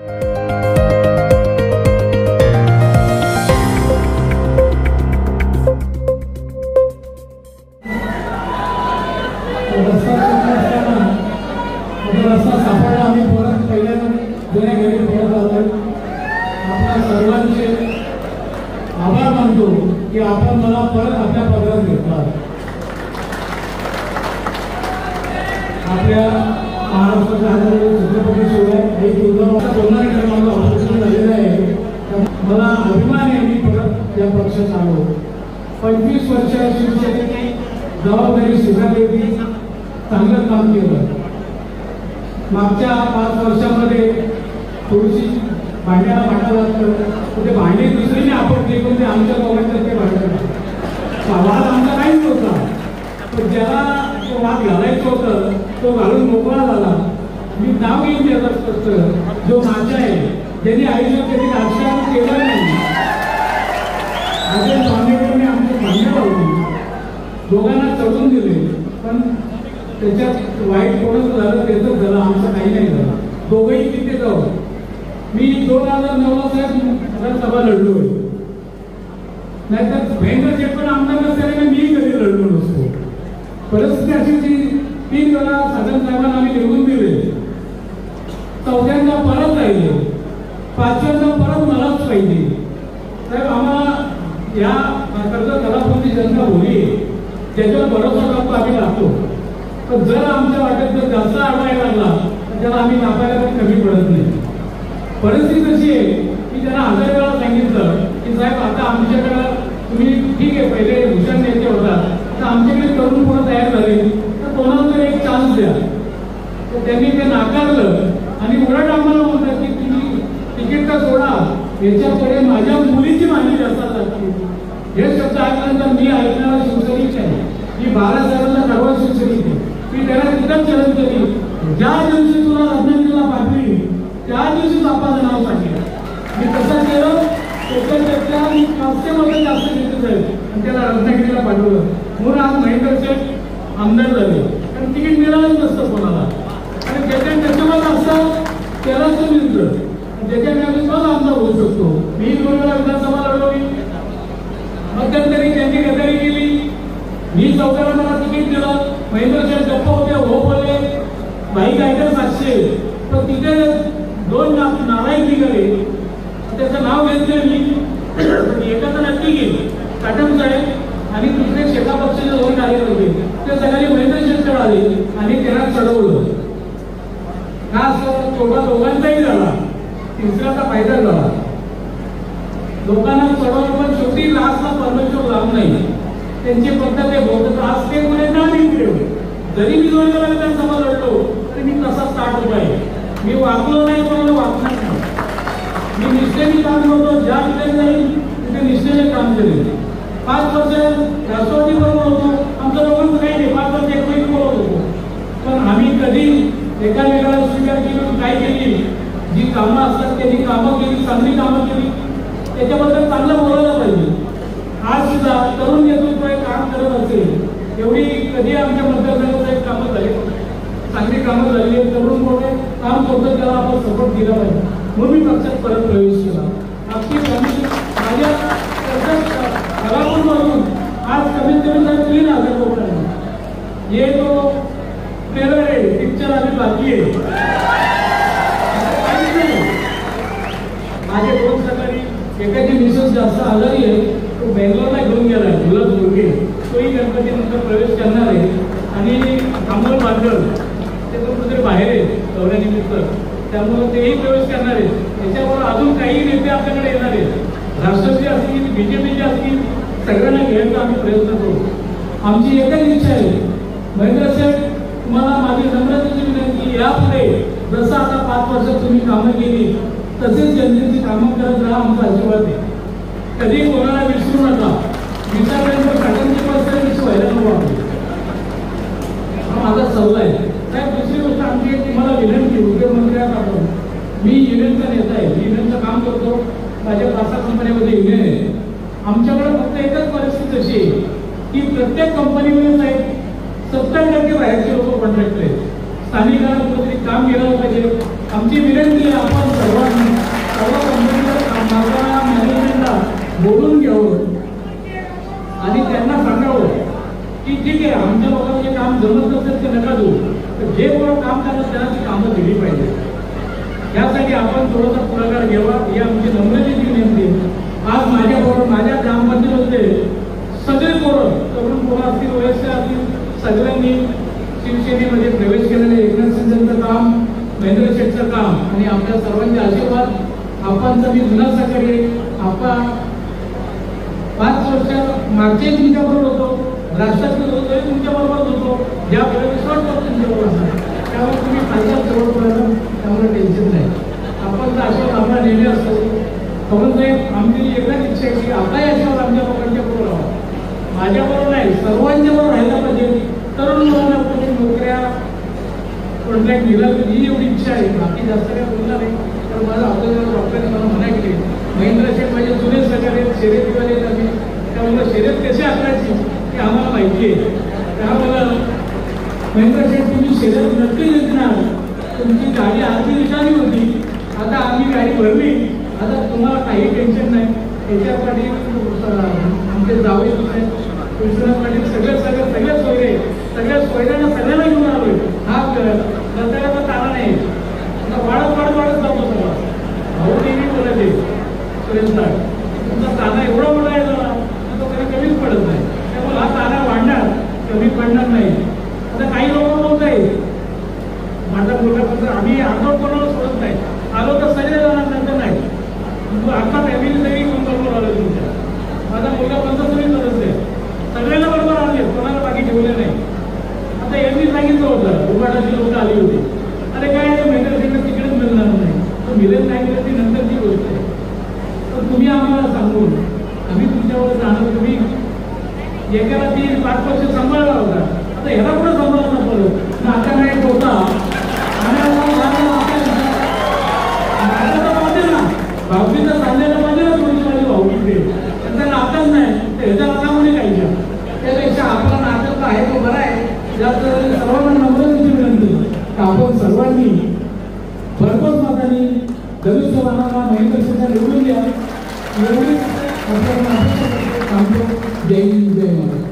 रस्ता सापडला, आम्ही परत पहिल्यांदा जुन्या घरी परत आलो. आपल्या सर्वांचे आभार मानतो की आपण मला परत आपल्या पदरात घेतला. आपल्या महाराष्ट्राच्या छत्रपती शिवाय एक बोलणारे क्रमांक ऑपरेशन झालेलं आहे. मला अभिमान आहे मी परत या पक्षात आलो. 25 वर्ष शिवसेनेची जबाबदारी स्वीकारली, चांगलं काम केलं. मागच्या 5 वर्षामध्ये थोडीशी भांड्याला भांडा लागतं, कुठे भांडी दुसरीने आपटली पण ते आमच्या दोघांचं ते भांडण वाद आमचा काहीच नव्हता. पण ज्याला तो वाद घालायचं होतं तो घालून मोकळा झाला. मी नाव घेऊन देत असतं जो माझा आहे, ज्यांनी आयुष्यात कधी राजकारण केलं नाही, अजय स्वामीकडे आमची भांडणं लावली, दोघांना चढून दिले. पण त्याच्यात वाईट कोणाचं झालं त्याचं झालं, आमचं काही नाही झालं. दोघंही तिथे जाऊ. मी 2009 साहेब विधानसभा लढलोय, नाहीतर महेंद्र शेठ पण आमदार नसल्याने मी कधी लढलो नसतो. परिस्थिती अशी की 3 वेळा साधन साहेबांना आम्ही निवडून दिले, 4थ्यांदा परत राहिले, 5व्यांदा परत मलाच पाहिजे. साहेब आम्हाला या कर्जत घरापुरती जनता बोली त्याच्यावर भरोसा करतो, आम्ही लागतो. पण जर आमच्या वाटेत जर जास्त आढळायला लागला तर त्याला आम्ही नापायला पण कमी पडत नाही. परिस्थिती अशी आहे की त्यांना 1000 वेळा सांगितलं की साहेब आता आमच्याकडं तुम्ही ठीक आहे पहिले भूषण नेते होता, तर आमच्याकडे तरुण पुढे तयार झाले तर कोणाला तरी एक चान्स द्या. तर त्यांनी ते नाकारलं आणि उलट आम्हाला म्हणतात की तुम्ही तिकीट का सोडा, याच्याकडे माझ्या मुलीची माहिती जास्त लागते. हे शब्द ऐकल्यानंतर मी ऐकणारा शिवसैनिक आहे. मी 12 सालाचा कारवाई शिवसैनिक आहे. मी त्याला तिथंच चलन केली, ज्या दिवशी तुला रत्नागिरीला पाठवली त्या दिवशीच आपण नाव सांगितलं. मी कसं केलं त्याच्या कास्टेमध्ये जास्त घेतलं जाईल आणि त्याला रत्नागिरीला पाठवलं. म्हणून आज महेंद्र शेठ आमदार झाले, कारण तिकीट मिळालंच नसतं कोणाला. आणि ज्याच्या त्याच्यामध्ये असतं त्यालाच तो मिळतं, ज्याच्या त्याने तोच आमदार होऊ शकतो. मी 2 वेळा विधानसभा लढवली, मध्यंतरी त्यांनी गदारी केली, मी 14 वेळा तिकीट दिलं. महेंद्र शेठ गप्प होते, हो बोलले, बाई काय 700, पण तिथे 2 नारायण निघाले, त्याचं नाव घेतलं मी. एकाचं नक्की गेले काटम साहेब आणि दुसरे शेखा पक्षाचे 2 कार्यकर्ते होते, ते सगळे महेंद्र शेठकडे आले आणि त्यांना चढवलं. हा असं तोडा दोघांचाही झाला, तिसऱ्याचा फायदा झाला. लोकांना चढवलं पण शेवटी लास्टला परमेश्वर लाभ नाही. त्यांची पद्धत आहे बहुत त्रास ते मुले ना निघले. जरी मी 2 वेळा विधानसभा लढलो तरी मी तसा स्टार्ट उभा आहे. मी वागलो नाही, कोणाला वागणार नाही. मी निष्ठेने काम करतो, ज्या ठिकाणी जाईल तिथे निष्ठेने काम केले. 5 वर्ष राष्ट्रवादी बरोबर होतो, आमचं लोकांचं काही नाही, 5 वर्ष एकमेक बोलत होतो. पण आम्ही कधी एकामेकाला स्वीकार केली, काय केली, जी कामं असतात त्यांनी कामं केली, चांगली कामं केली, त्याच्याबद्दल चांगलं बोलायला पाहिजे. आज सुद्धा तरुण नेतृत्व काम करत असेल, एवढी कधी आमच्या मतदारसंघात कामं झाली, चांगली कामं झाली, तरुण मोठे काम करतो त्याला आपण सपोर्ट दिला पाहिजे. म्हणून मी पक्षात परत प्रवेश केला. माझ्या घरातून आज कमीत कमी 3000 लोक आहे. ये तो ट्रेलर आहे, पिक्चर आम्ही बाकी आहे. माझे 2 सकाळी एकाची मिसेस जास्त आजारी आहे, तो बेंगलोरला घेऊन गेलाय, मुलं मुलगी, तोही गणपती नंतर प्रवेश करणार आहे. आणि अमोल बांधल ते पण कुठे बाहेर आहे दौऱ्यानिमित्त, त्यामुळे तेही प्रवेश करणार आहे. त्याच्यावर अजून काही नेते आपल्याकडे येणार आहेत, राष्ट्रवादी असतील, बीजेपीचे असतील, सगळ्यांना घ्यायचा आम्ही प्रयत्न करू. आमची एकच इच्छा आहे, महेंद्र शेठ तुम्हाला माझी नम्रतेची विनंती, यापुढे जसं आता 5 वर्षात तुम्ही कामं केली तसेच जनतेची कामं करत राहा, आमचा आशीर्वाद आहे. कधी कोणाला विसरू नका. विचारल्यानंतर घाटांची परिस्थिती व्हायला नको हा माझा सल्ला आहे. त्या दुसरी गोष्ट आमची तुम्हाला विनंती, मुख्यमंत्र्यांना आपण, मी युनियनचा नेता आहे, युनियनचं काम करतो, माझ्या 5-6 कंपन्यांमध्ये युनियन आहे. आमच्याकडे फक्त एकच परिस्थिती अशी आहे की प्रत्येक कंपनीमध्ये साहेब 70% बाहेरचे लोक कॉन्ट्रॅक्टर आहेत. स्थानिकांना कुठेतरी काम केलं पाहिजे. आमची विनंती आहे आपण सर्वांना यासाठी आपण थोडासा पुढाकार घ्यावा ही आमची नम्रतेची विनंती आहे. आज माझ्याबरोबर माझ्या ग्रामपंचायतीमध्ये सगळे पोरं तरुण पोरं असतील वयस्कर असतील सगळ्यांनी शिवसेनेमध्ये प्रवेश केलेले एकनाथ शिंदेचं काम महेंद्र शेठचं काम आणि आपल्या सर्वांचे आशीर्वाद आपणचा मी जुना सहकारी आपण 5 वर्ष मागचे तुमच्याबरोबर होतो राष्ट्रातील होतो तुमच्याबरोबर होतो ज्या विश्वास करतो तुमच्याबरोबर असतो त्यामुळे तुम्ही फायदा जवळपर्यंत त्यामुळे टेन्शन नाही आपणचा आशीर्वाद आपला नेहमी असतो. पवन साहेब आमची एकच इच्छा आहे की आपलाही आशीर्वाद आमच्या लोकांच्या बरोबर राहावा माझ्याबरोबर नाही सर्वांच्या बरोबर राहायला पाहिजे. तरुण मुलांना कोणी नोकऱ्या कॉन्ट्रॅक्ट दिला ही एवढी इच्छा आहे बाकी जास्त काही बोलणार नाही. तर माझं आपल्याला डॉक्टरने मला म्हणा केली महेंद्र शेठ माझे जुने सहकारी शर्यतीवाले आम्ही त्यामुळे शर्यत कशी आखण्याची हे आम्हाला माहिती आहे. त्यामुळे महेंद्र शेठ तुम्ही शर्यत नक्की जिंकणार. तुमची गाडी आधी विषारी होती आता आम्ही गाडी भरली आता तुम्हाला काही टेन्शन नाही. त्याच्यासाठी आमचे जावे कृष्णा पाटील सगळे सोयरे सगळ्या सोयऱ्यांना सगळ्यांना घेऊन आलोय. हा रस्त्याला तारा नाही आता वाढत जातो सगळा भाऊ नेहमी बोलायचे सुरेश तुमचा ताना एवढा मोठा आहे ना तो कधी कमीच पडत नाही त्यामुळे हा ताना वाढणार कमी पडणार नाही. आता काही लोक बोलत आहे माझा मुलगा आम्ही आंदोलन कोणाला सोडत नाही आलो तर सगळे जाणार नंतर नाही आता फॅमिली तरी कोण बरोबर आलं तुमच्या माझा मुलगा 15 सदस्य सगळ्यांना बरोबर आले कोणाला बाकी ठेवले नाही. आता यांनी सांगितलं होतं उभाटाची लोक आली होती अरे काय महेंद्र शेठ तिकडेच मिळणार नाही तो मिळत नाही मिळत ती नंतरची गोष्ट आहे. तर तुम्ही आम्हाला सांगून आम्ही तुमच्यावर जाणार तुम्ही एकाला 3-5 वर्ष सांभाळला होता आता ह्याला कुठं सांभाळला परत आता नाही होता भाऊकीचं सांगायला पाहिजे ना थोडीशी माझी भाऊकी त्यांचा नातच नाही तर ह्याच्या नातामध्ये काही घ्या त्यापेक्षा आपला नातक आहे तो बरा आहे ज्यात सर्वांना नम्रतेची विनंती आपण सर्वांनी भरघोस मतांनी धनुष्यबाणाला महेंद्र शेठला निवडून द्या एवढीच आपल्याला सांगतो. जय हिंद जय महाराज.